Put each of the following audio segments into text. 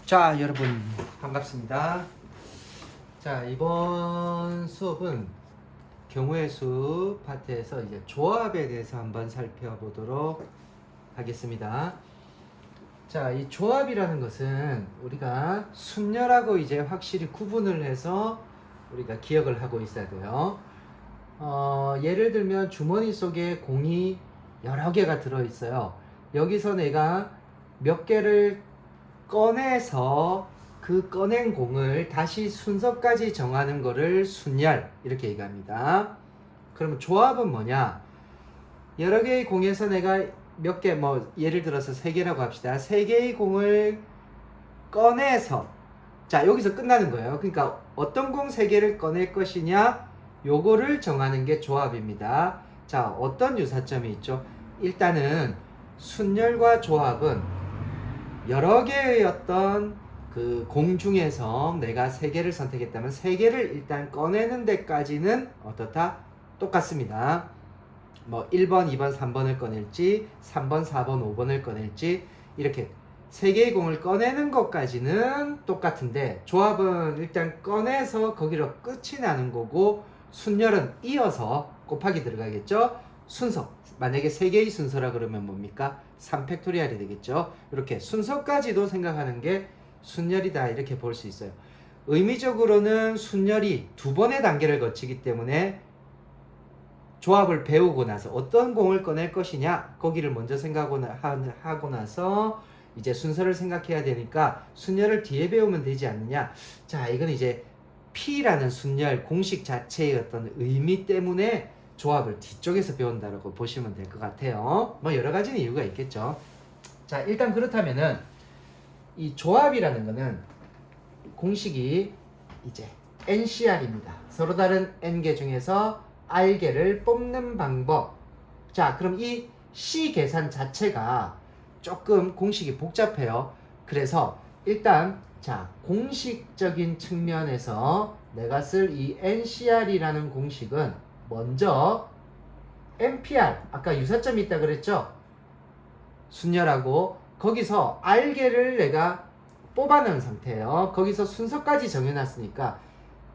자, 여러분 반갑습니다. 자, 이번 수업은 경우의 수 파트에서 이제 조합에 대해서 한번 살펴보도록 하겠습니다. 자, 이 조합이라는 것은 우리가 순열하고 이제 확실히 구분을 해서 우리가 기억을 하고 있어야 돼요. 예를 들면 주머니 속에 공이 여러 개가 들어있어요. 여기서 내가 몇 개를 꺼내서 그 꺼낸 공을 다시 순서까지 정하는 거를 순열 이렇게 얘기합니다. 그러면 조합은 뭐냐? 여러 개의 공에서 내가 몇 개, 예를 들어서 3개라고 합시다. 3개의 공을 꺼내서, 자, 여기서 끝나는 거예요. 그러니까 어떤 공 3개를 꺼낼 것이냐, 요거를 정하는 게 조합입니다. 자, 어떤 유사점이 있죠? 일단은 순열과 조합은 여러 개의 어떤 그 공 중에서 내가 3개를 선택했다면 3개를 일단 꺼내는 데까지는 어떻다? 똑같습니다. 1번, 2번, 3번을 꺼낼지 3번, 4번, 5번을 꺼낼지 이렇게 3개의 공을 꺼내는 것까지는 똑같은데 조합은 일단 꺼내서 거기로 끝이 나는 거고 순열은 이어서 곱하기 들어가겠죠? 순서, 만약에 3개의 순서라 그러면 뭡니까? 3팩토리얼이 되겠죠. 이렇게 순서까지도 생각하는 게 순열이다 이렇게 볼 수 있어요. 의미적으로는 순열이 2번의 단계를 거치기 때문에 조합을 배우고 나서 어떤 공을 꺼낼 것이냐 거기를 먼저 생각하고 나서 이제 순서를 생각해야 되니까 순열을 뒤에 배우면 되지 않느냐. 자, 이건 이제 P라는 순열 공식 자체의 어떤 의미 때문에 조합을 뒤쪽에서 배운다고 보시면 될 것 같아요. 여러 가지 이유가 있겠죠. 자, 일단 그렇다면은 이 조합이라는 거는 공식이 이제 NCR입니다. 서로 다른 N개 중에서 R개를 뽑는 방법. 자, 그럼 이 C 계산 자체가 조금 공식이 복잡해요. 그래서 일단 자, 공식적인 측면에서 내가 쓸 이 NCR이라는 공식은 먼저 NPR, 아까 유사점이 있다 그랬죠? 순열하고 거기서 R개를 내가 뽑아놓은 상태예요. 거기서 순서까지 정해놨으니까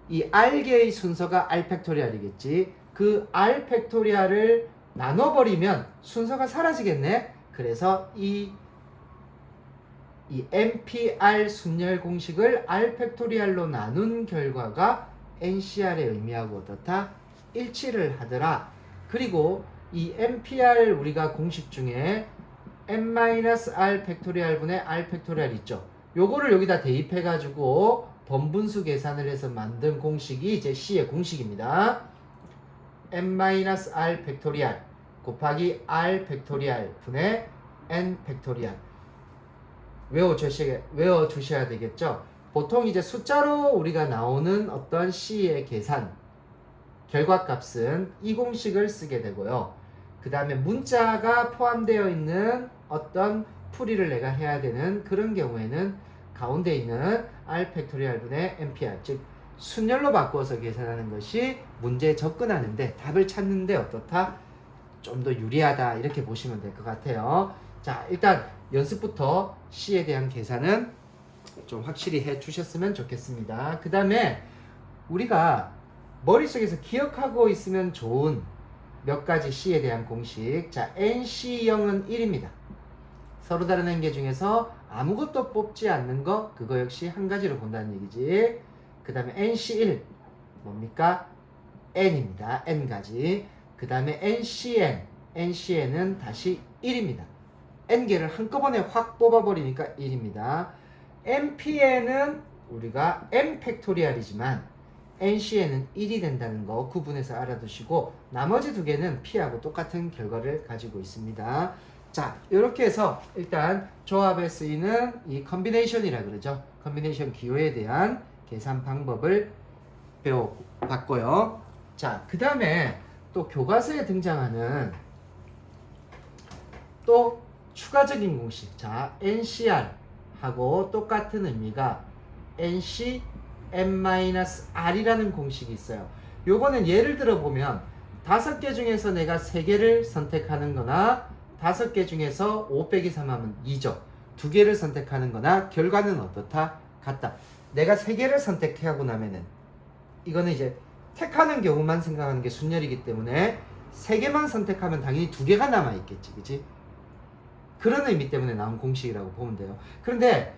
이 R개의 순서가 R팩토리얼이겠지. 그 R팩토리얼을 나눠버리면 순서가 사라지겠네. 그래서 이 NPR 순열 공식을 R팩토리얼로 나눈 결과가 NCR의 의미하고 어떻다? 일치를 하더라. 그리고 이 NPR 우리가 공식 중에 n-r 팩토리얼 분의 r 팩토리얼 있죠. 요거를 여기다 대입해 가지고 번분수 계산을 해서 만든 공식이 이제 C의 공식입니다. n-r 팩토리얼 곱하기 r 팩토리얼 분의 n 팩토리얼 외워주셔야 되겠죠. 보통 이제 숫자로 우리가 나오는 어떤 C의 계산 결과값은 이 공식을 쓰게 되고요. 그 다음에 문자가 포함되어 있는 어떤 풀이를 내가 해야 되는 그런 경우에는 가운데 있는 r 팩토리얼 분의 npr, 즉 순열로 바꾸어서 계산하는 것이 문제에 접근하는데 답을 찾는데 어떻다? 좀 더 유리하다 이렇게 보시면 될 것 같아요. 자, 일단 연습부터 C에 대한 계산은 좀 확실히 해 주셨으면 좋겠습니다. 그 다음에 우리가 머릿속에서 기억하고 있으면 좋은 몇 가지 C에 대한 공식. 자, NC0은 1입니다. 서로 다른 N개 중에서 아무것도 뽑지 않는 거, 그거 역시 한 가지로 본다는 얘기지. 그 다음에 NC1 뭡니까? N입니다. N가지. 그 다음에 NCN은 다시 1입니다. N개를 한꺼번에 확 뽑아버리니까 1입니다. NPN은 우리가 N 팩토리얼이지만 NCN은 1이 된다는 거 구분해서 알아두시고 나머지 두 개는 P하고 똑같은 결과를 가지고 있습니다. 자, 이렇게 해서 일단 조합에 쓰이는 이 컨비네이션이라 그러죠. 컨비네이션 기호에 대한 계산 방법을 배워봤고요. 자, 그 다음에 또 교과서에 등장하는 또 추가적인 공식. 자, NCR하고 똑같은 의미가 NC n-r이라는 공식이 있어요. 요거는 예를 들어 보면 5개 중에서 내가 3개를 선택하는 거나 5개 중에서 5 빼기 3 하면 2죠. 두 개를 선택하는 거나 결과는 어떻다? 같다. 내가 세 개를 선택하고 나면은 이거는 이제 택하는 경우만 생각하는 게 순열이기 때문에 세 개만 선택하면 당연히 두 개가 남아 있겠지, 그지? 그런 의미 때문에 나온 공식이라고 보면 돼요. 그런데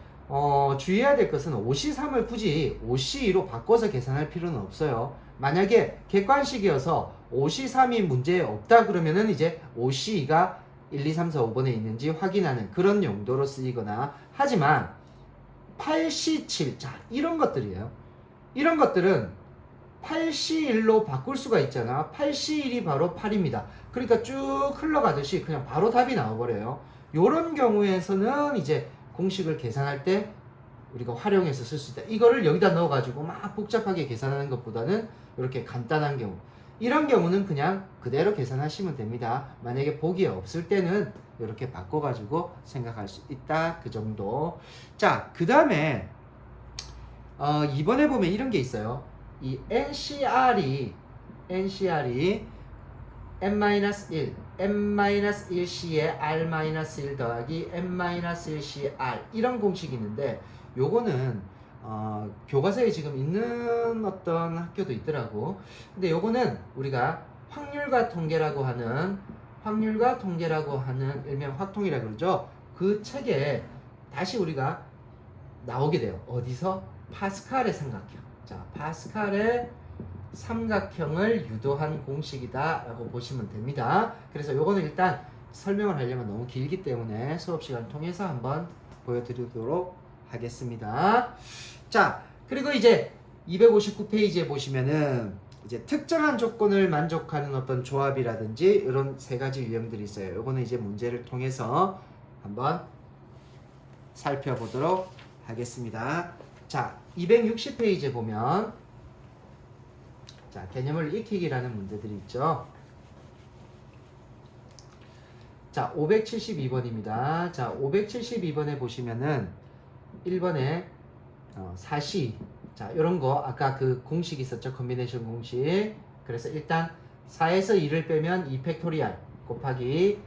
주의해야 될 것은 5C3을 굳이 5C2로 바꿔서 계산할 필요는 없어요. 만약에 객관식이어서 5C3이 문제에 없다 그러면은 이제 5C2가 1, 2, 3, 4, 5번에 있는지 확인하는 그런 용도로 쓰이거나, 하지만 8C7, 자, 이런 것들이에요. 이런 것들은 8C1로 바꿀 수가 있잖아. 8C1이 바로 8입니다. 그러니까 쭉 흘러가듯이 그냥 바로 답이 나와버려요. 요런 경우에서는 이제 공식을 계산할 때 우리가 활용해서 쓸 수 있다. 이거를 여기다 넣어가지고 막 복잡하게 계산하는 것보다는 이렇게 간단한 경우, 이런 경우는 그냥 그대로 계산하시면 됩니다. 만약에 보기에 없을 때는 이렇게 바꿔가지고 생각할 수 있다. 그 정도. 자, 그 다음에 이번에 보면 이런 게 있어요. 이 NCR이 n-1, n-1c에 r-1 더하기 n-1cr 이런 공식이 있는데, 요거는 교과서에 지금 있는 어떤 학교도 있더라고. 근데 요거는 우리가 확률과 통계라고 하는 일명 확통이라고 그러죠. 그 책에 다시 우리가 나오게 돼요. 어디서? 파스칼의 삼각형. 자, 파스칼의 삼각형을 유도한 공식이다 라고 보시면 됩니다. 그래서 요거는 일단 설명을 하려면 너무 길기 때문에 수업 시간을 통해서 한번 보여드리도록 하겠습니다. 자, 그리고 이제 259페이지에 보시면은 이제 특정한 조건을 만족하는 어떤 조합이라든지 이런 세 가지 유형들이 있어요. 요거는 이제 문제를 통해서 한번 살펴보도록 하겠습니다. 자, 260페이지에 보면 자, 개념을 익히기라는 문제들이 있죠. 자, 572번입니다. 자, 572번에 보시면은 1번에 4C, 자, 이런 거 아까 그 공식 있었죠. 컨비네이션 공식. 그래서 일단 4에서 2를 빼면 2팩토리알 곱하기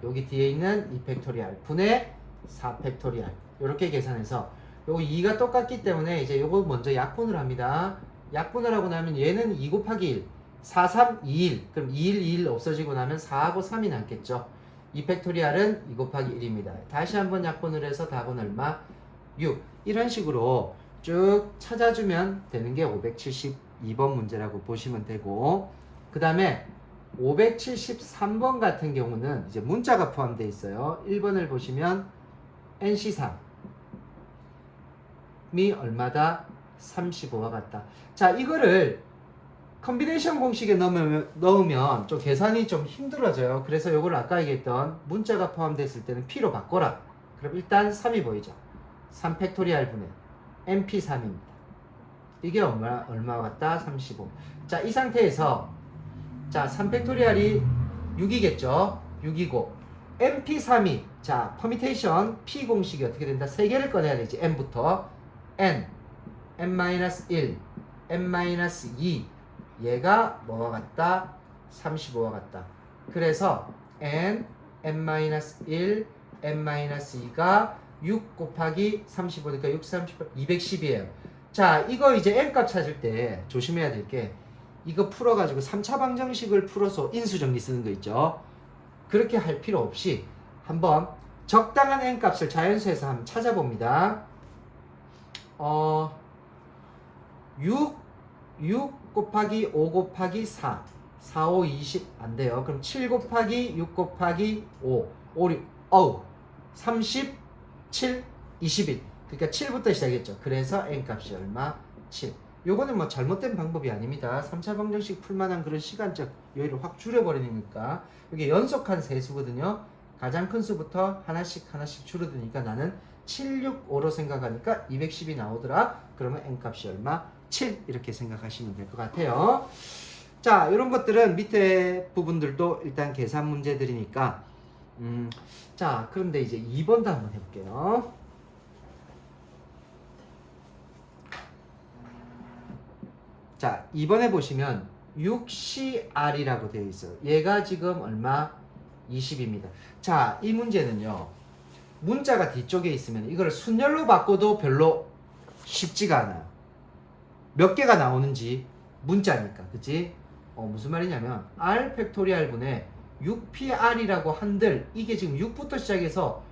여기 뒤에 있는 2팩토리알 분의 4팩토리알 이렇게 계산해서 요거 2가 똑같기 때문에 이제 요거 먼저 약분을 합니다. 약분을 하고 나면 얘는 2 곱하기 1, 4, 3, 2, 1. 그럼 2, 1, 2, 1 없어지고 나면 4하고 3이 남겠죠. 2팩토리알은 2 곱하기 1입니다. 다시 한번 약분을 해서 답은 얼마? 6. 이런 식으로 쭉 찾아주면 되는 게 572번 문제라고 보시면 되고, 그 다음에 573번 같은 경우는 이제 문자가 포함되어 있어요. 1번을 보시면 NC3이 얼마다? 35와 같다. 자, 이거를 컨비네이션 공식에 넣으면 좀 계산이 좀 힘들어져요. 그래서 이걸 아까 얘기했던 문자가 포함됐을 때는 P로 바꿔라. 그럼 일단 3이 보이죠. 3팩토리알 분의 MP3입니다. 이게 얼마 같다? 35. 자, 이 상태에서 자, 3팩토리알이 6이겠죠. 6이고 MP3이 자, 퍼미테이션 P 공식이 어떻게 된다? 3개를 꺼내야 되지. N부터 N, N-1, N-2 얘가 뭐와 같다? 35와 같다. 그래서 N, N-1, N-2가 6 곱하기 35니까 6, 38, 210이에요. 자, 이거 이제 N값 찾을 때 조심해야 될 게, 이거 풀어가지고 3차 방정식을 풀어서 인수정리 쓰는 거 있죠. 그렇게 할 필요 없이 한번 적당한 N값을 자연수에서 한번 찾아봅니다. 6 곱하기 5 곱하기 4, 4, 5, 20 안 돼요. 그럼 7 곱하기 6 곱하기 5, 5, 6, 37, 21. 그러니까 7부터 시작했죠. 그래서 N값이 얼마? 7. 요거는 뭐 잘못된 방법이 아닙니다. 3차 방정식 풀만한 그런 시간적 여유를 확 줄여버리니까. 이게 연속한 세수거든요. 가장 큰 수부터 하나씩 줄어드니까 나는 7, 6, 5로 생각하니까 210이 나오더라. 그러면 N값이 얼마? 7 이렇게 생각하시면 될 것 같아요. 자, 이런 것들은 밑에 부분들도 일단 계산 문제들이니까 자, 그런데 이제 2번도 한번 해볼게요. 자, 2번에 보시면 6CR이라고 되어 있어요. 얘가 지금 얼마? 20입니다. 자, 이 문제는요. 문자가 뒤쪽에 있으면 이걸 순열로 바꿔도 별로 쉽지가 않아요. 몇 개가 나오는지 문자니까, 그치? 무슨 말이냐면 r 팩토리얼 분의 6pr이라고 한들 이게 지금 6부터 시작해서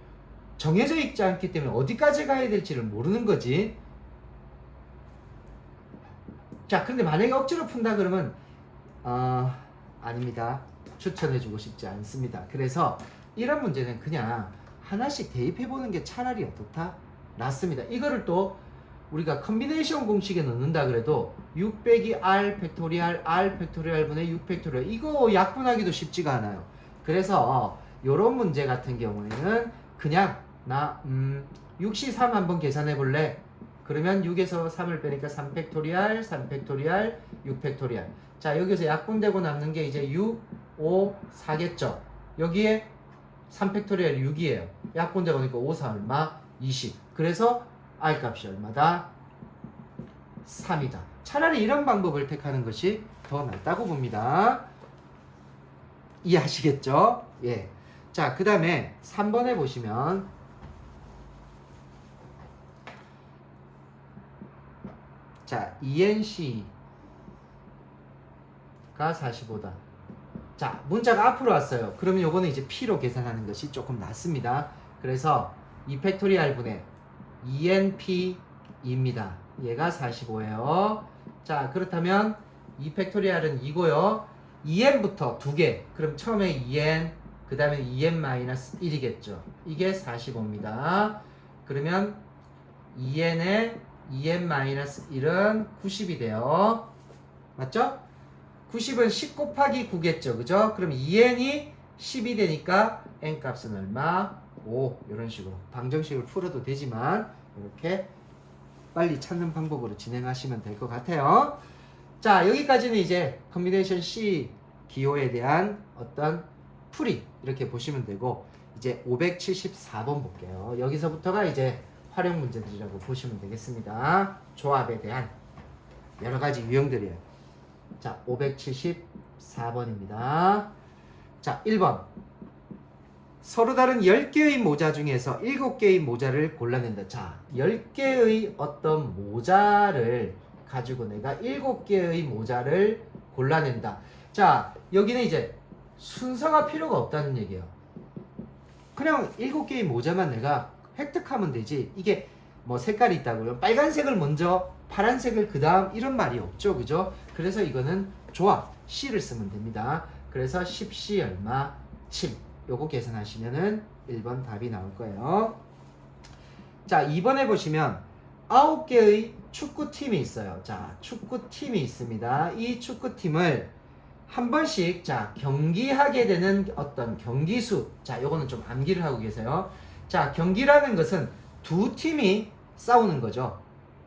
정해져 있지 않기 때문에 어디까지 가야 될지를 모르는 거지. 자, 근데 만약에 억지로 푼다 그러면 아닙니다. 추천해주고 싶지 않습니다. 그래서 이런 문제는 그냥 하나씩 대입해보는 게 차라리 어떻다? 낫습니다. 이거를 또 우리가 컨비네이션 공식에 넣는다 그래도 6 빼기 r 팩토리얼 분의 6 팩토리얼 이거 약분하기도 쉽지가 않아요. 그래서 요런 문제 같은 경우에는 그냥 나 6C3 한번 계산해 볼래? 그러면 6에서 3을 빼니까 3 팩토리얼 6 팩토리얼. 자, 여기서 약분되고 남는 게 이제 6, 5, 4겠죠. 여기에 3 팩토리얼 6이에요. 약분되고 나니까 5, 4 얼마? 20. 그래서 r 값이 얼마다? 3이다. 차라리 이런 방법을 택하는 것이 더 낫다고 봅니다. 이해하시겠죠? 예. 자, 그 다음에 3번에 보시면 자, ENC가 45다. 자, 문자가 앞으로 왔어요. 그러면 요거는 이제 P로 계산하는 것이 조금 낫습니다. 그래서 2 팩토리얼 분의 ENP입니다. 얘가 45예요. 자, 그렇다면 2 팩토리얼은 2고요. EN부터 2개. 그럼 처음에 EN, 그 다음에 EN-1이겠죠. 이게 45입니다. 그러면 EN의 EN-1은 90이 돼요. 맞죠? 90은 10 곱하기 9겠죠. 그죠? 그럼 EN이 10이 되니까 N 값은 얼마? 5. 이런 식으로 방정식을 풀어도 되지만 이렇게 빨리 찾는 방법으로 진행하시면 될 것 같아요. 자, 여기까지는 이제 컨비네이션 C 기호에 대한 어떤 풀이 이렇게 보시면 되고 이제 574번 볼게요. 여기서부터가 이제 활용 문제들이라고 보시면 되겠습니다. 조합에 대한 여러 가지 유형들이에요. 자, 574번입니다. 자, 1번. 서로 다른 10개의 모자 중에서 7개의 모자를 골라낸다. 자, 10개의 어떤 모자를 가지고 내가 7개의 모자를 골라낸다. 자, 여기는 이제 순서가 필요가 없다는 얘기예요. 그냥 7개의 모자만 내가 획득하면 되지. 이게 뭐 색깔이 있다고요. 빨간색을 먼저, 파란색을 그 다음 이런 말이 없죠. 그죠? 그래서 이거는 조합 C를 쓰면 됩니다. 그래서 10C 얼마? 7. 요거 계산하시면은 1번 답이 나올 거예요. 자, 2번에 보시면 9개의 축구팀이 있어요. 자, 축구팀이 있습니다. 이 축구팀을 한 번씩 자 경기하게 되는 어떤 경기수. 자, 요거는 좀 암기를 하고 계세요. 자, 경기라는 것은 두 팀이 싸우는 거죠.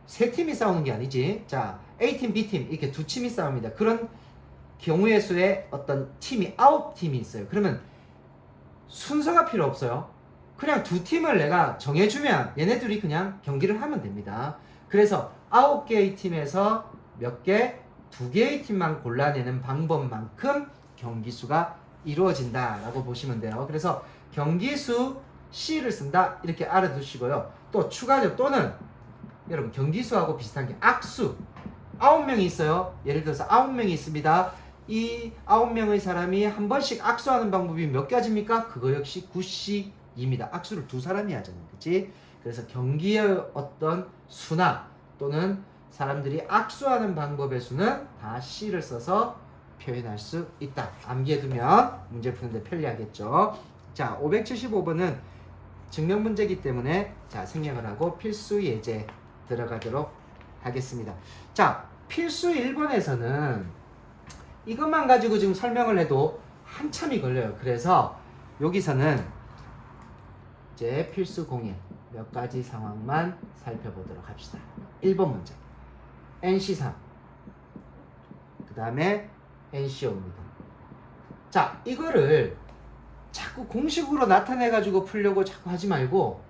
세 팀이 싸우는 게 아니지. 자, A팀, B팀 이렇게 두 팀이 싸웁니다. 그런 경우의 수에 어떤 팀이 9팀이 있어요. 그러면 순서가 필요 없어요. 그냥 두 팀을 내가 정해주면 얘네들이 그냥 경기를 하면 됩니다. 그래서 9개의 팀에서 몇 개? 2개의 팀만 골라내는 방법만큼 경기수가 이루어진다라고 보시면 돼요. 그래서 경기수 C를 쓴다 이렇게 알아두시고요. 또 추가적 또는 여러분 경기수하고 비슷한 게 악수 9명이 있어요. 예를 들어서 9명이 있습니다. 이 9명의 사람이 한 번씩 악수하는 방법이 몇 가지입니까? 그거 역시 9C입니다. 악수를 두 사람이 하잖아요. 그치? 그래서 경기의 어떤 수나 또는 사람들이 악수하는 방법의 수는 다 C를 써서 표현할 수 있다. 암기해두면 문제 푸는데 편리하겠죠. 자, 575번은 증명 문제이기 때문에 자 생략을 하고 필수 예제 들어가도록 하겠습니다. 자, 필수 1번에서는 이것만 가지고 지금 설명을 해도 한참이 걸려요. 그래서 여기서는 이제 필수 공예 몇 가지 상황만 살펴보도록 합시다. 1번 문제 NC3 그 다음에 NCO입니다. 자, 이거를 자꾸 공식으로 나타내 가지고 풀려고 자꾸 하지 말고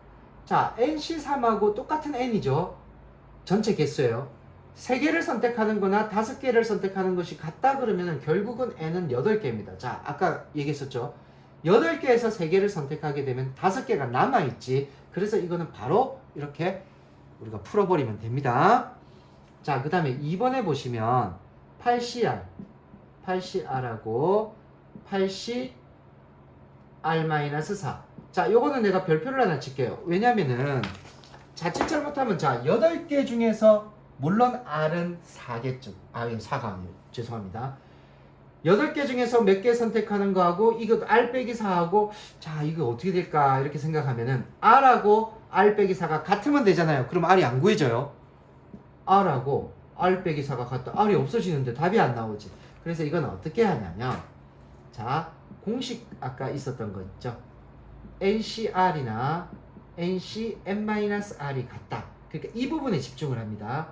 자, NC3하고 똑같은 N이죠. 전체 개수예요. 3개를 선택하는 거나 5개를 선택하는 것이 같다 그러면 결국은 N은 8개입니다. 자, 아까 얘기했었죠. 8개에서 3개를 선택하게 되면 5개가 남아있지. 그래서 이거는 바로 이렇게 우리가 풀어버리면 됩니다. 자, 그 다음에 2번에 보시면 8CR하고 8CR-4. 자, 요거는 내가 별표를 하나 칠게요. 왜냐면은 자칫 잘못하면 자, 8개 중에서 물론 R은 4개쯤. 아, 4가 아니에요. 죄송합니다. 8개 중에서 몇 개 선택하는 거하고 이거 R 빼기 4하고 자, 이거 어떻게 될까 이렇게 생각하면은 R하고 R 빼기 4가 같으면 되잖아요. 그럼 R이 안 구해져요. R하고 R 빼기 4가 같다. R이 없어지는데 답이 안 나오지. 그래서 이건 어떻게 하냐면 자, 공식 아까 있었던 거 있죠. NCR이나 NCN-R이 같다. 그러니까 이 부분에 집중을 합니다.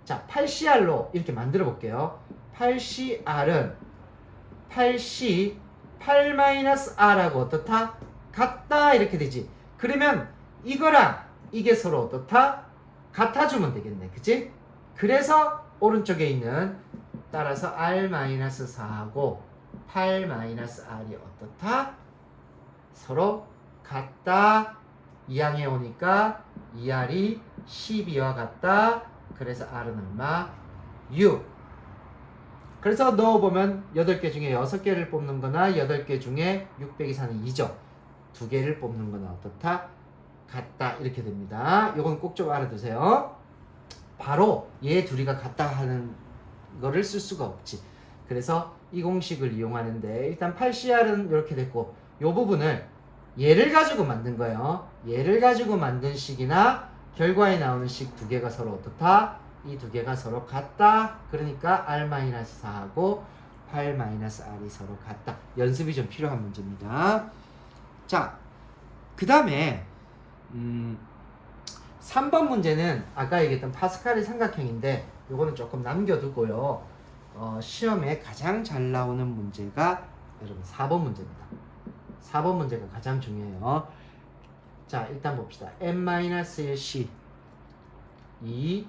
자, 8CR로 이렇게 만들어 볼게요. 8CR은 8C 8-R하고 어떻다? 같다 이렇게 되지. 그러면 이거랑 이게 서로 어떻다? 같아주면 되겠네. 그치? 그래서 오른쪽에 있는 따라서 R-4하고 8-R이 어떻다? 서로 같다. 2항에 오니까 2R이 12와 같다. 그래서 R은 얼마? 6. 그래서 넣어보면 8개 중에 6개를 뽑는 거나 8개 중에 6 빼기 4는 2죠. 2개를 뽑는 거나 어떻다? 같다. 이렇게 됩니다. 이건 꼭 좀 알아두세요. 바로 얘 둘이가 같다 하는 거를 쓸 수가 없지. 그래서 이 공식을 이용하는데 일단 8CR은 이렇게 됐고 이 부분을 얘를 가지고 만든 거예요. 얘를 가지고 만든 식이나 결과에 나오는 식 2개가 서로 어떻다? 이 2개가 서로 같다. 그러니까 R-4하고 8-R이 서로 같다. 연습이 좀 필요한 문제입니다. 자, 그 다음에 3번 문제는 아까 얘기했던 파스칼의 삼각형인데 요거는 조금 남겨두고요. 시험에 가장 잘 나오는 문제가 여러분 4번 문제입니다. 4번 문제가 가장 중요해요. 자, 일단 봅시다. n-1c 2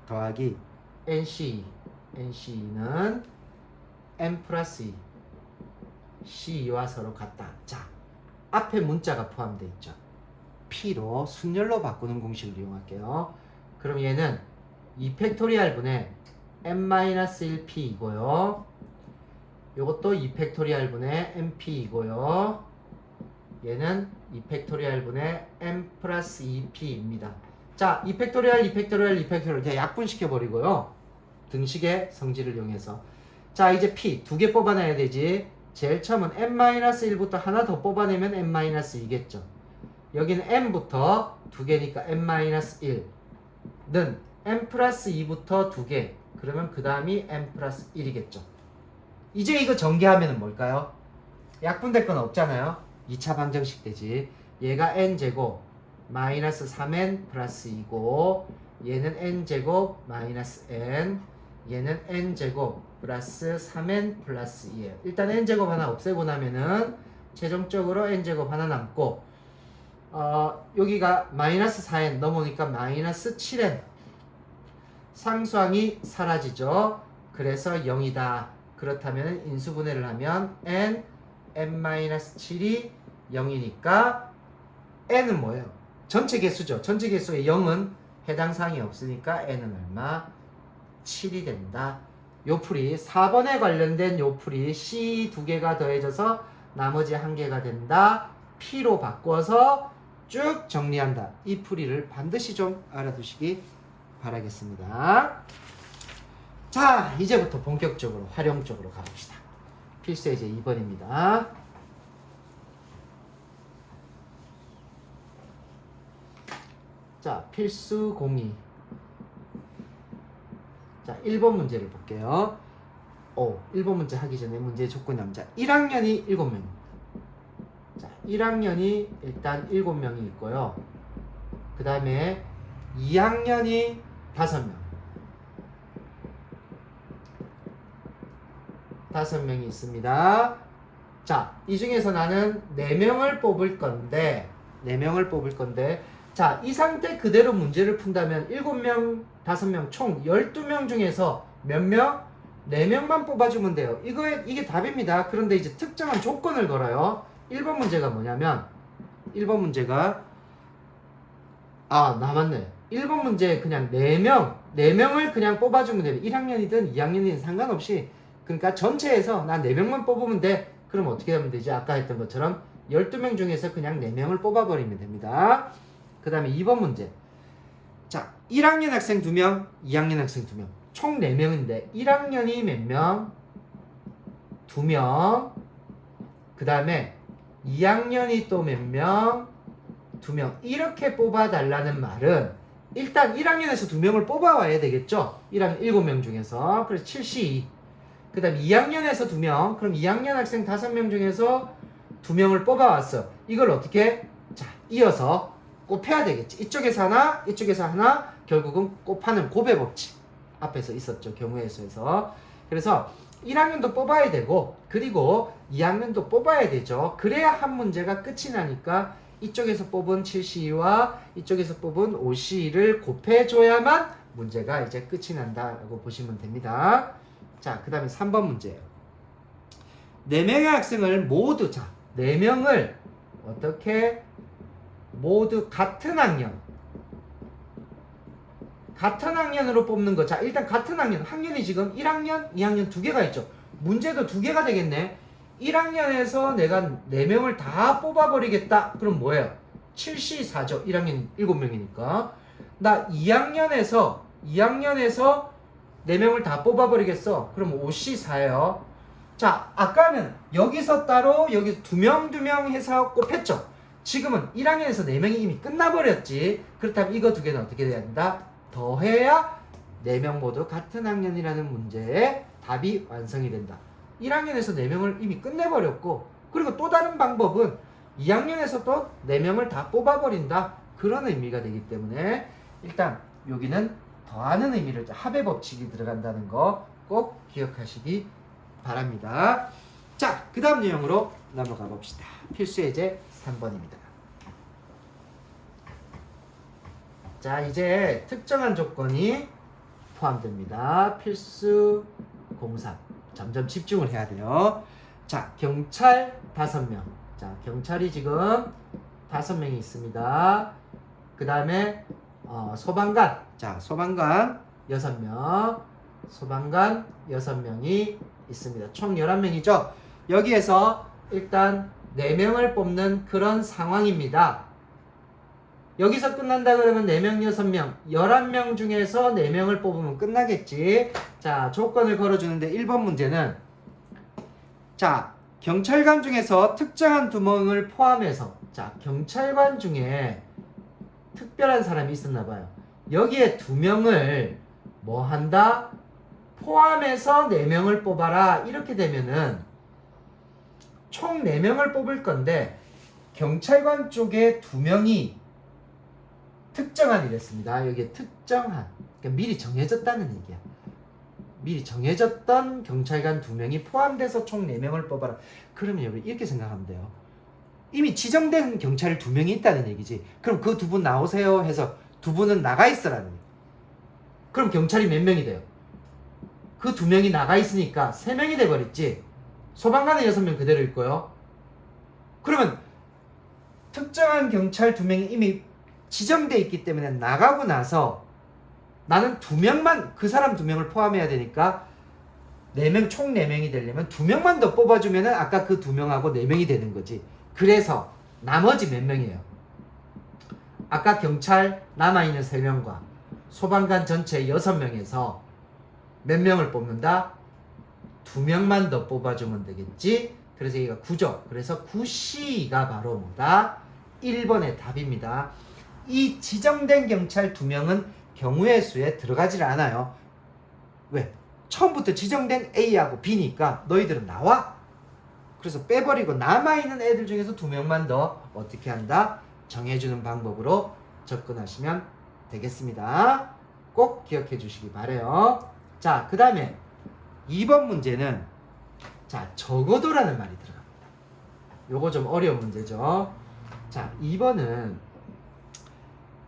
더하기 NC는 n 플러스 2 C2와 서로 같다. 자, 앞에 문자가 포함되어 있죠. P로 순열로 바꾸는 공식을 이용할게요. 그럼 얘는 2팩토리얼 분의 n-1p이고요. 요것도 2팩토리얼 분의 np이고요. 얘는 2팩토리얼 분의 n 플러스 2p입니다. 자, 2팩토리얼 약분시켜버리고요. 등식의 성질을 이용해서. 자, 이제 p 2개 뽑아내야 되지. 제일 처음은 n-1부터 하나 더 뽑아내면 n-2겠죠. 여기는 n부터 2개니까 n-1는 n 플러스 2부터 2개. 그러면 그 다음이 n 플러스 1이겠죠. 이제 이거 전개하면 뭘까요? 약분될 건 없잖아요. 2차 방정식 되지. 얘가 n제곱 마이너스 3n 플러스 2고 얘는 n제곱 마이너스 n, 얘는 n제곱 플러스 3n 플러스 2예요. 일단 n제곱 하나 없애고 나면은 최종적으로 n제곱 하나 남고 여기가 마이너스 4n 넘어오니까 마이너스 7n, 상수항이 사라지죠. 그래서 0이다. 그렇다면 인수분해를 하면 n-7이 0이니까 n은 뭐예요? 전체 개수죠. 전체 개수의 0은 해당 사항이 없으니까 n은 얼마? 7이 된다. 요 풀이 4번에 관련된 요 풀이 C 2개가 더해져서 나머지 1개가 된다. P로 바꿔서 쭉 정리한다. 이 풀이를 반드시 좀 알아두시기 바라겠습니다. 자, 이제부터 본격적으로 활용적으로 가봅시다. 필수 예제 2번입니다. 자, 필수 공이. 자, 1번 문제를 볼게요. 1번 문제 하기 전에 문제의 조건이 남자. 1학년이 7명. 자, 1학년이 일단 7명이 있고요. 그 다음에 2학년이 5명. 5명이 있습니다. 자, 이 중에서 나는 4명을 뽑을 건데, 자, 이 상태 그대로 문제를 푼다면 7명, 5명, 총 12명 중에서 몇 명? 4명만 뽑아주면 돼요. 이게 답입니다. 그런데 이제 특정한 조건을 걸어요. 1번 문제가 뭐냐면 1번 문제가 남았네. 1번 문제 그냥 4명을 그냥 뽑아주면 돼요. 1학년이든 2학년이든 상관없이. 그러니까 전체에서 난 4명만 뽑으면 돼. 그럼 어떻게 하면 되지? 아까 했던 것처럼 12명 중에서 그냥 4명을 뽑아버리면 됩니다. 그 다음에 2번 문제. 자, 1학년 학생 2명, 2학년 학생 2명. 총 4명인데 1학년이 몇 명? 2명. 그 다음에 2학년이 또 몇 명? 2명. 이렇게 뽑아달라는 말은 일단 1학년에서 2명을 뽑아와야 되겠죠? 1학년 7명 중에서. 그래서 7C2. 그 다음에 2학년에서 2명. 그럼 2학년 학생 5명 중에서 2명을 뽑아왔어. 이걸 어떻게? 자, 이어서 곱해야 되겠지. 이쪽에서 하나, 이쪽에서 하나. 결국은 곱하는 곱의 법칙. 앞에서 있었죠. 경우의 수에서. 그래서 1학년도 뽑아야 되고, 그리고 2학년도 뽑아야 되죠. 그래야 한 문제가 끝이 나니까 이쪽에서 뽑은 7C2와 이쪽에서 뽑은 5C2를 곱해줘야만 문제가 이제 끝이 난다라고 보시면 됩니다. 자, 그 다음에 3번 문제예요. 4명의 학생을 모두, 4명을 어떻게 모두 같은 학년으로 뽑는 거. 자, 일단 같은 학년이 지금 1학년, 2학년 2개가 있죠. 문제도 2개가 되겠네. 1학년에서 내가 4명을 다 뽑아버리겠다. 그럼 뭐예요? 7C4죠. 1학년 7명이니까. 나 2학년에서 4명을 다 뽑아버리겠어. 그럼 5C4예요. 자, 아까는 여기서 따로 여기서 2명 해서 곱했죠. 지금은 1학년에서 4명이 이미 끝나버렸지. 그렇다면 이거 2개는 어떻게 돼야 된다? 더해야 4명 모두 같은 학년이라는 문제의 답이 완성이 된다. 1학년에서 4명을 이미 끝내버렸고, 그리고 또 다른 방법은 2학년에서 또 4명을 다 뽑아버린다. 그런 의미가 되기 때문에 일단 여기는 더하는 의미를, 합의 법칙이 들어간다는 거 꼭 기억하시기 바랍니다. 자, 그 다음 내용으로 넘어가 봅시다. 필수 예제 3번입니다. 자, 이제 특정한 조건이 포함됩니다. 필수 공사. 점점 집중을 해야 돼요. 자, 경찰 5명. 자, 경찰이 지금 5명이 있습니다. 그 다음에 소방관. 자, 소방관 6명. 소방관 6명이 있습니다. 총 11명이죠. 여기에서 일단 4명을 뽑는 그런 상황입니다. 여기서 끝난다 그러면 4명, 6명, 11명 중에서 4명을 뽑으면 끝나겠지. 자, 조건을 걸어주는데 1번 문제는, 자, 경찰관 중에서 특정한 2명을 포함해서, 자, 경찰관 중에 특별한 사람이 있었나 봐요. 여기에 2명을 뭐 한다? 포함해서 4명을 뽑아라. 이렇게 되면은 총 4명을 뽑을 건데 경찰관 쪽에 2명이 특정한 이랬습니다. 여기에 특정한, 그러니까 미리 정해졌다는 얘기야. 미리 정해졌던 경찰관 2명이 포함돼서 총 4명을 뽑아라. 그러면 여러분 이렇게 생각하면 돼요. 이미 지정된 경찰 2명이 있다는 얘기지. 그럼 그 2분 나오세요 해서 2분은 나가 있으라는 얘기. 그럼 경찰이 몇 명이 돼요? 그 2명이 나가 있으니까 3명이 돼버렸지. 소방관은 6명 그대로 있고요. 그러면 특정한 경찰 2명이 이미 지정돼 있기 때문에 나가고 나서 나는 2명만, 그 사람 2명을 포함해야 되니까 4명, 총 4명이 되려면 2명만 더 뽑아주면 아까 그 2명하고 4명이 되는 거지. 그래서 나머지 몇 명이에요? 아까 경찰 남아있는 3명과 소방관 전체 6명에서 몇 명을 뽑는다? 2명만 더 뽑아주면 되겠지. 그래서 여기가 9죠. 그래서 9C가 바로 뭐다? 1번의 답입니다. 이 지정된 경찰 2명은 경우의 수에 들어가질 않아요. 왜? 처음부터 지정된 A하고 B니까 너희들은 나와. 그래서 빼버리고 남아있는 애들 중에서 2명만 더 어떻게 한다? 정해주는 방법으로 접근하시면 되겠습니다. 꼭 기억해 주시기 바라요. 자, 그 다음에 2번 문제는, 자, 적어도라는 말이 들어갑니다. 요거 좀 어려운 문제죠. 자, 2번은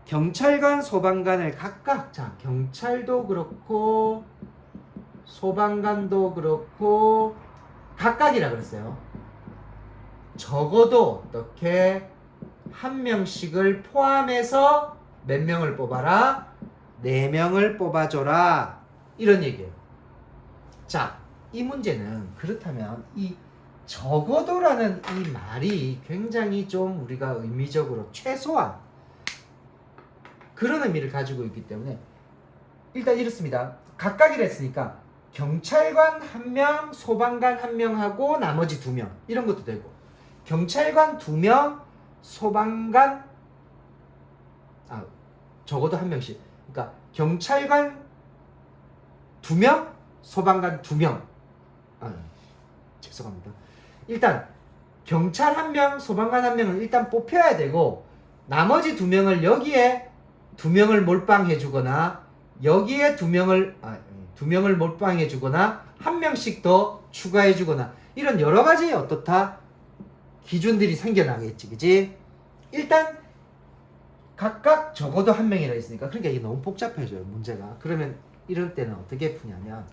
경찰관, 소방관을 각각, 자, 경찰도 그렇고 소방관도 그렇고 각각이라 그랬어요. 적어도 어떻게 한 명씩을 포함해서 몇 명을 뽑아라? 4명을 뽑아줘라. 이런 얘기예요. 자, 이 문제는 그렇다면 이 적어도라는 이 말이 굉장히 좀 우리가 의미적으로 최소한 그런 의미를 가지고 있기 때문에 일단 이렇습니다. 각각이라 했으니까 경찰관 1명, 소방관 1명하고 나머지 2명 이런 것도 되고 경찰관 2명, 소방관 적어도 1명씩 그러니까 경찰관 2명, 소방관 2명 죄송합니다. 일단 경찰 1명, 소방관 1명은 일단 뽑혀야 되고 나머지 2명을 여기에 2명을 몰빵해 주거나 여기에 2명을 몰빵해 주거나 1명씩 더 추가해 주거나 이런 여러 가지 어떻다 기준들이 생겨나겠지, 그지? 일단 각각 적어도 1명이라 했으니까 그러니까 이게 너무 복잡해져요, 문제가. 그러면 이럴 때는 어떻게 푸냐면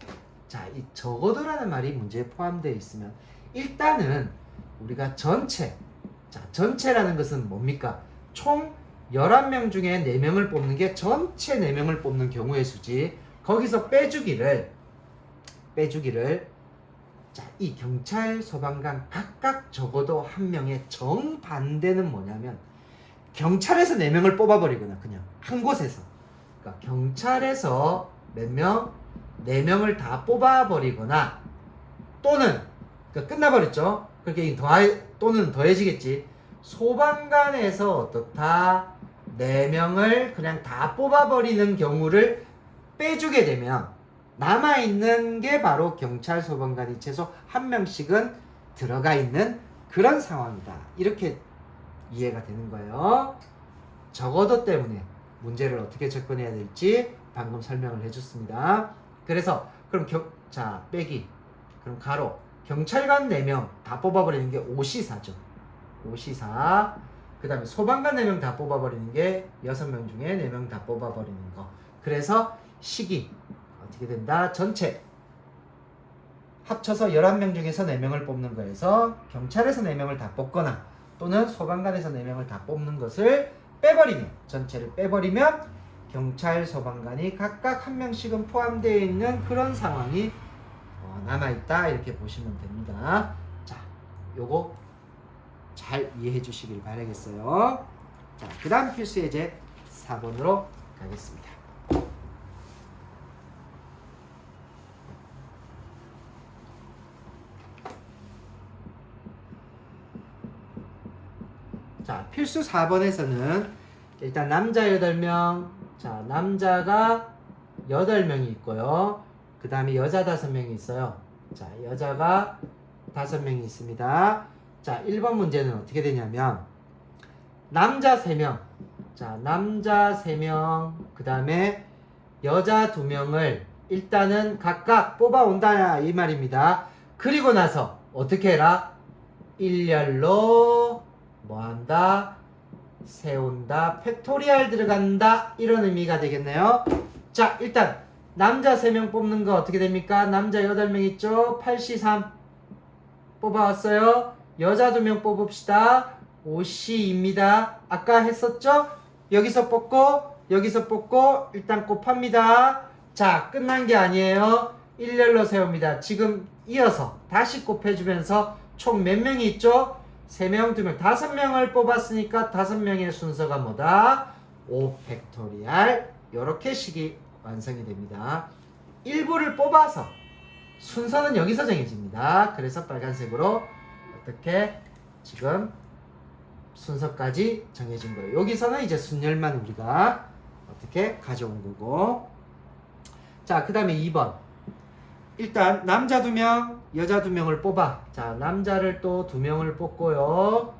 자, 이 적어도라는 말이 문제에 포함되어 있으면 일단은 우리가 전체라는 것은 뭡니까? 총 11명 중에 4명을 뽑는 게 전체 4명을 뽑는 경우의 수지. 거기서 빼주기를 자, 이 경찰, 소방관 각각 적어도 1명의 정반대는 뭐냐면 경찰에서 4명을 뽑아버리거나 그냥 한 곳에서 그러니까 경찰에서 몇 명? 4명을 다 뽑아버리거나 또는 그러니까 끝나버렸죠. 그렇게 또는 더해지겠지. 소방관에서 어떻다 4명을 그냥 다 뽑아버리는 경우를 빼주게 되면 남아있는 게 바로 경찰, 소방관이 최소 1명씩은 들어가 있는 그런 상황이다. 이렇게 이해가 되는 거예요. 적어도 때문에 문제를 어떻게 접근해야 될지 방금 설명을 해줬습니다. 그래서 그럼 빼기 그럼 가로 경찰관 4명 다 뽑아버리는 게 5시사죠. 5시사. 그 다음에 소방관 4명 다 뽑아버리는 게 6명 중에 4명 다 뽑아버리는 거. 그래서 식이 어떻게 된다? 전체 합쳐서 11명 중에서 4명을 뽑는 거에서 경찰에서 4명을 다 뽑거나 또는 소방관에서 4명을 다 뽑는 것을 빼버리면 전체를 빼버리면 경찰, 소방관이 각각 1명씩은 포함되어 있는 그런 상황이 남아있다 이렇게 보시면 됩니다. 자, 요거 잘 이해해 주시길 바라겠어요. 자, 그 다음 필수 예제 4번으로 가겠습니다. 자, 필수 4번에서는 일단 남자 8명, 자, 남자가 8명이 있고요. 그 다음에 여자 5명이 있어요. 자, 여자가 5명이 있습니다. 자, 1번 문제는 어떻게 되냐면 남자 3명, 자, 남자 3명, 그 다음에 여자 2명을 일단은 각각 뽑아온다 이 말입니다. 그리고 나서 어떻게 해라? 일렬로 뭐한다? 세운다, 팩토리얼 들어간다 이런 의미가 되겠네요. 자, 일단 남자 3명 뽑는 거 어떻게 됩니까? 남자 8명 있죠? 8C3 뽑아왔어요. 여자 2명 뽑읍시다. 5C입니다. 아까 했었죠? 여기서 뽑고 일단 곱합니다. 자, 끝난 게 아니에요. 일렬로 세웁니다. 지금 이어서 다시 곱해주면서 총 몇 명이 있죠? 3명, 2명, 5명을 뽑았으니까 5명의 순서가 뭐다? 5팩토리얼 요렇게 식이 완성이 됩니다. 일부를 뽑아서 순서는 여기서 정해집니다. 그래서 빨간색으로 어떻게 지금 순서까지 정해진 거예요. 여기서는 이제 순열만 우리가 어떻게 가져온 거고. 자, 그 다음에 2번. 일단 남자 2명, 여자 2명을 뽑아. 자, 남자를 또 2명을 뽑고요.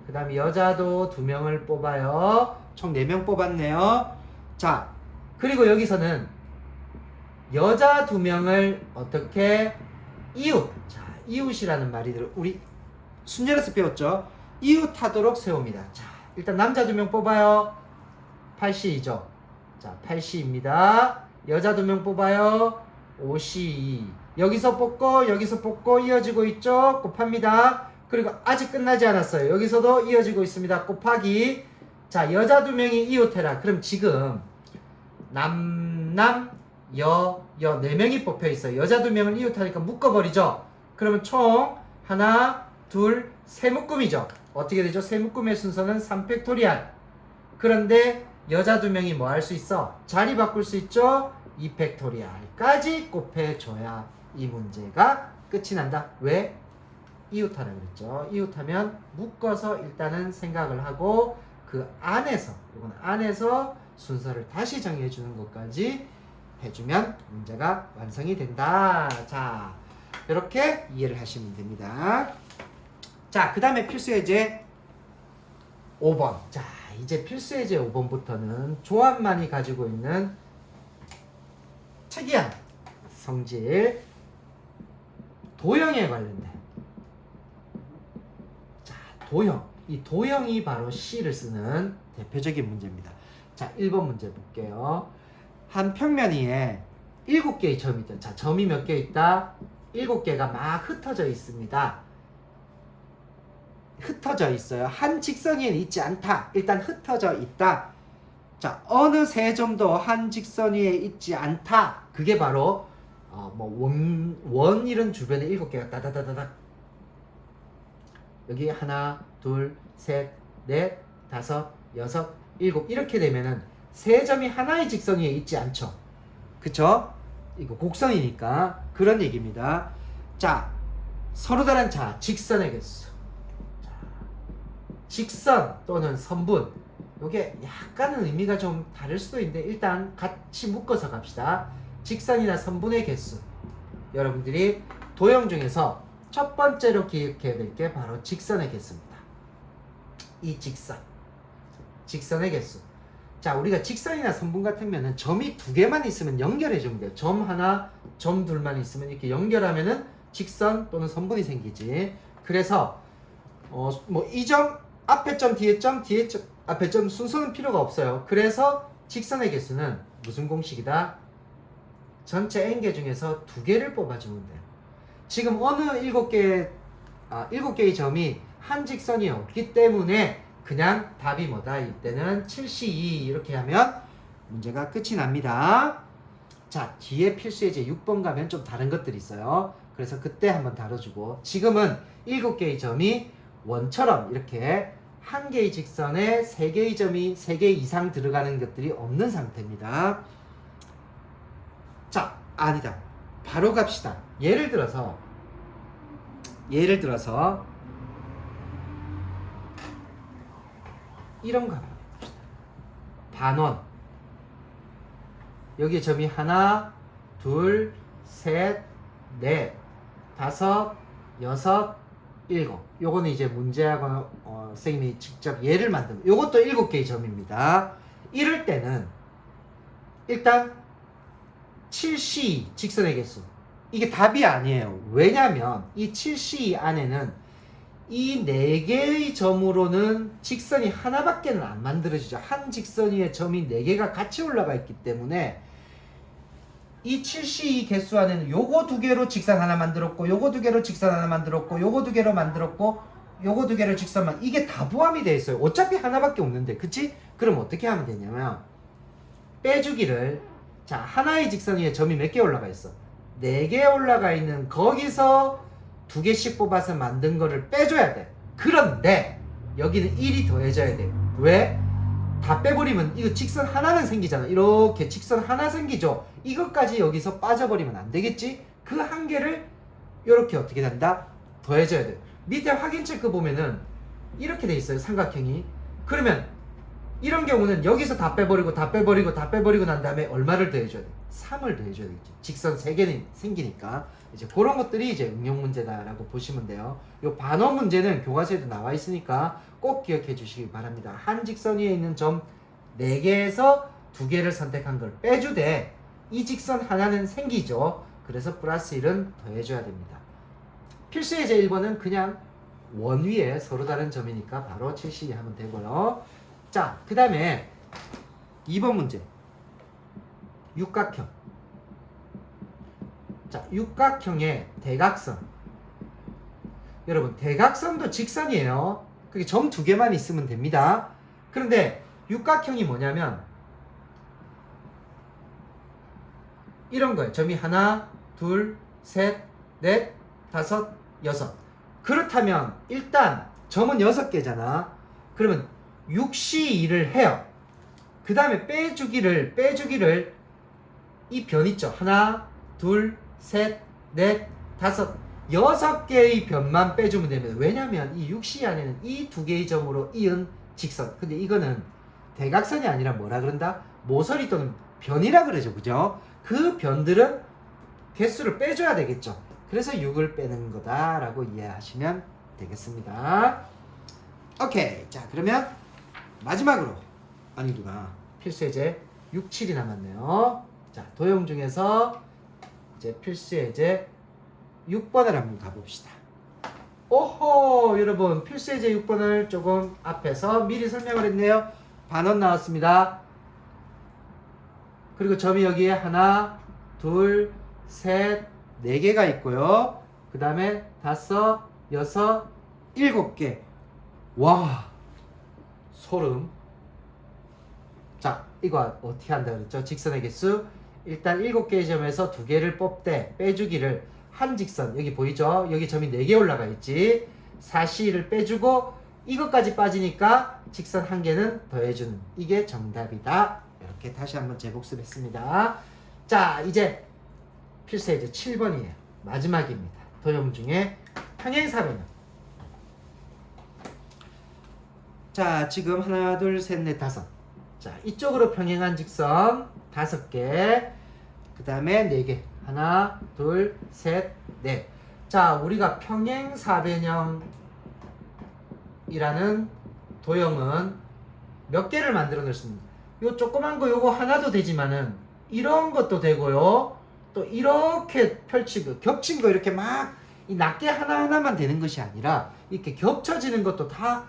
그 다음에 여자도 2명을 뽑아요. 총 4명 뽑았네요. 자, 그리고 여기서는 여자 2명을 어떻게 이웃. 자, 이웃이라는 말이 우리 순열에서 배웠죠. 이웃하도록 세웁니다. 자, 일단 남자 2명 뽑아요. 8C이죠. 자, 8C입니다. 여자 2명 뽑아요. 5C. 여기서 뽑고 이어지고 있죠. 곱합니다. 그리고 아직 끝나지 않았어요. 여기서도 이어지고 있습니다. 곱하기. 자, 여자 2명이 이웃해라. 그럼 지금 남, 여 4명이 뽑혀 있어요. 여자 2명을 이웃하니까 묶어버리죠. 그러면 총 하나, 둘, 세 묶음이죠. 어떻게 되죠? 세 묶음의 순서는 3팩토리알. 그런데 여자 2명이 뭐 할 수 있어? 자리 바꿀 수 있죠? 2팩토리알까지 곱해줘야 이 문제가 끝이 난다. 왜? 이웃하라 그랬죠. 이웃하면 묶어서 일단은 생각을 하고 그 안에서, 이건 안에서 순서를 다시 정해주는 것까지 해주면 문제가 완성이 된다. 자, 이렇게 이해를 하시면 됩니다. 자, 그 다음에 필수예제 5번. 자, 이제 필수예제 5번부터는 조합만이 가지고 있는 특이한 성질, 도형에 관련된. 자, 도형. 이 도형이 바로 C를 쓰는 대표적인 문제입니다. 자, 1번 문제 볼게요. 한 평면 위에 7개의 점이 있다. 자, 점이 몇 개 있다? 7개가 막 흩어져 있습니다. 흩어져 있어요. 한 직선 위에는 있지 않다. 일단 흩어져 있다. 자, 어느 세 점도 한 직선 위에 있지 않다. 그게 바로 원이런 주변에 7개가 따다다다닥. 여기 하나, 둘, 셋, 넷, 다섯, 여섯, 일곱 이렇게 되면은 세 점이 하나의 직선 위에 있지 않죠. 그쵸? 이거 곡선이니까 그런 얘기입니다. 자, 서로 다른 직선의 개수. 자, 직선 또는 선분. 이게 약간은 의미가 좀 다를 수도 있는데 일단 같이 묶어서 갑시다. 직선이나 선분의 개수. 여러분들이 도형 중에서 첫 번째로 기억해야 될 게 바로 직선의 개수입니다. 이 직선의 개수. 자, 우리가 직선이나 선분 같으면은 점이 2개만 있으면 연결해 주면 돼요. 점 하나, 점 둘만 있으면 이렇게 연결하면은 직선 또는 선분이 생기지. 그래서 이 점, 앞에 점, 뒤에 점, 뒤에 점, 앞에 점 순서는 필요가 없어요. 그래서 직선의 개수는 무슨 공식이다? 전체 n개 중에서 2개를 뽑아주면 돼요. 지금 어느 7개의 점이 한 직선이 없기 때문에 그냥 답이 뭐다? 이때는 7C2 이렇게 하면 문제가 끝이 납니다. 자, 뒤에 필수예제 6번 가면 좀 다른 것들이 있어요. 그래서 그때 한번 다뤄주고, 지금은 7개의 점이 원처럼 이렇게 한 개의 직선에 3개의 점이 3개 이상 들어가는 것들이 없는 상태입니다. 자, 아니다. 바로 갑시다. 예를 들어서 이런 거 합시다. 반원. 여기 점이 하나, 둘, 셋, 넷, 다섯, 여섯, 일곱. 요거는 이제 문제하고 선생님이 직접 예를 만들고, 요것도 7개의 점입니다. 이럴 때는 일단 7C 직선의 개수. 이게 답이 아니에요. 왜냐면 이 7C 안에는 이 4개의 점으로는 직선이 하나밖에는 안 만들어지죠. 한 직선 위에 점이 4개가 같이 올라가 있기 때문에 이 7C 개수 안에는 요거 2개로 직선 하나 만들었고, 요거 2개로 직선 하나 만들었고, 요거 2개로 만들었고, 요거 2개로 직선만, 이게 다 포함이 되어 있어요. 어차피 하나밖에 없는데, 그치? 그럼 어떻게 하면 되냐면 빼주기를, 자, 하나의 직선 위에 점이 몇 개 올라가 있어? 4개 올라가 있는 거기서 2개씩 뽑아서 만든 거를 빼줘야 돼. 그런데 여기는 1이 더해져야 돼. 왜? 다 빼버리면 이거 직선 하나는 생기잖아. 이렇게 직선 하나 생기죠. 이것까지 여기서 빠져버리면 안 되겠지? 그 한 개를 이렇게 어떻게 된다? 더해줘야 돼. 밑에 확인 체크 보면은 이렇게 돼 있어요. 삼각형이. 그러면 이런 경우는 여기서 다 빼버리고 난 다음에 얼마를 더해줘야 돼? 3을 더해줘야 되겠지. 직선 3개는 생기니까. 이제 그런 것들이 이제 응용 문제다라고 보시면 돼요. 요 반어 문제는 교과서에도 나와 있으니까 꼭 기억해 주시기 바랍니다. 한 직선 위에 있는 점 4개에서 2개를 선택한 걸 빼주되 이 직선 하나는 생기죠. 그래서 플러스 1은 더해줘야 됩니다. 필수예제 1번은 그냥 원 위에 서로 다른 점이니까 바로 7C 하면 되고요. 자, 그 다음에 2번 문제. 육각형. 자, 육각형의 대각선. 여러분 대각선도 직선이에요. 그게 점 두 개만 있으면 됩니다. 그런데 육각형이 뭐냐면 이런 거예요. 점이 하나, 둘, 셋, 넷, 다섯, 여섯. 그렇다면 일단 점은 6개잖아. 그러면 6C2를 해요. 그 다음에 빼주기를 이 변 있죠. 하나, 둘, 셋, 넷, 다섯, 6개의 변만 빼주면 됩니다. 왜냐면 이 6C 안에는 이 두 개의 점으로 이은 직선. 근데 이거는 대각선이 아니라 뭐라 그런다? 모서리 또는 변이라 그러죠. 그죠? 그 변들은 개수를 빼줘야 되겠죠. 그래서 6을 빼는 거다라고 이해하시면 되겠습니다. 오케이. 자, 그러면 마지막으로 아니구나. 필수예제 6, 7이 남았네요. 자, 도형 중에서 이제 필수예제 6번을 한번 가봅시다. 오호, 여러분 필수예제 6번을 조금 앞에서 미리 설명을 했네요. 반원 나왔습니다. 그리고 점이 여기에 하나, 둘, 셋, 4개가 있고요. 그 다음에 5, 6, 7개. 와, 소름. 자, 이거 어떻게 한다 그랬죠? 직선의 개수. 일단 7개의 점에서 2개를 뽑되 빼주기를 한 직선, 여기 보이죠? 여기 점이 4개 올라가 있지. 4C를 빼주고 이것까지 빠지니까 직선 1개는 더해주는, 이게 정답이다. 이렇게 다시 한번 재복습했습니다. 자, 이제 필수예제 7번이에요. 마지막입니다. 도형 중에 평행사변형. 자, 지금 하나, 둘, 셋, 넷, 다섯. 자, 이쪽으로 평행한 직선 5개. 그 다음에 4개. 하나, 둘, 셋, 넷. 자, 우리가 평행사변형이라는 도형은 몇 개를 만들어 냈습니다. 요 조그만 거 요거 하나도 되지만은 이런 것도 되고요. 또 이렇게 펼치고 겹친 거 이렇게 막 이 낱개 하나하나만 되는 것이 아니라 이렇게 겹쳐지는 것도 다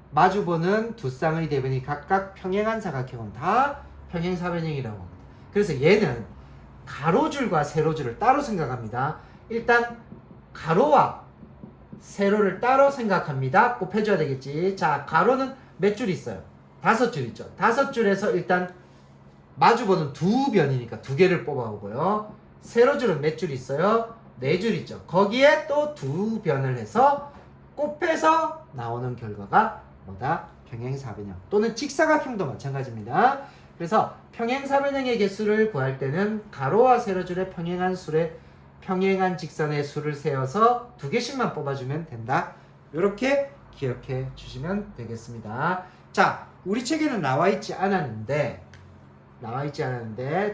마주보는 두 쌍의 대변이 각각 평행한 사각형은 다 평행사변형이라고 합니다. 그래서 얘는 가로줄과 세로줄을 따로 생각합니다. 일단 가로와 세로를 따로 생각합니다. 꼭 해줘야 되겠지. 자, 가로는 몇 줄 있어요? 5줄 있죠. 5줄에서 일단 마주보는 두 변이니까 2개를 뽑아오고요. 세로줄은 몇 줄 있어요? 4줄 있죠. 거기에 또 두 변을 해서 곱해서 나오는 결과가 뭐다? 평행사변형 또는 직사각형도 마찬가지입니다. 그래서 평행사변형의 개수를 구할 때는 가로와 세로줄의 평행한 직선의 수를 세어서 2개씩만 뽑아주면 된다. 이렇게 기억해 주시면 되겠습니다. 자, 우리 책에는 나와 있지 않았는데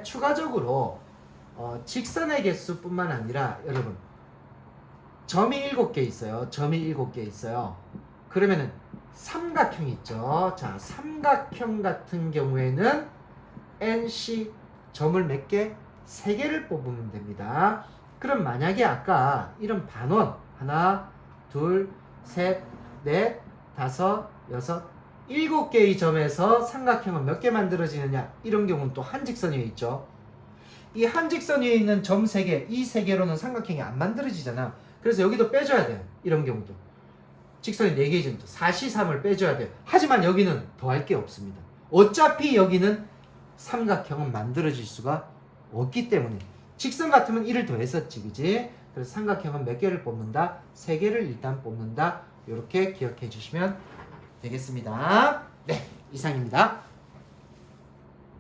추가적으로 직선의 개수뿐만 아니라 여러분 점이 7개 있어요. 그러면은 삼각형이 있죠. 자, 삼각형 같은 경우에는 NC 점을 몇 개? 3개를 뽑으면 됩니다. 그럼 만약에 아까 이런 반원 하나, 둘, 셋, 넷, 다섯, 여섯, 7개의 점에서 삼각형은 몇 개 만들어지느냐? 이런 경우는 또 한직선 위에 있죠. 이 한직선 위에 있는 점 3개, 이 3개로는 삼각형이 안 만들어지잖아. 그래서 여기도 빼줘야 돼요. 이런 경우도. 직선이 4개의 점이죠. 4C3을 빼줘야 돼요. 하지만 여기는 더할 게 없습니다. 어차피 여기는 삼각형은 만들어질 수가 없기 때문에. 직선 같으면 1을 더했었지, 그지? 그래서 삼각형은 몇 개를 뽑는다? 3개를 일단 뽑는다. 이렇게 기억해 주시면 되겠습니다. 네, 이상입니다.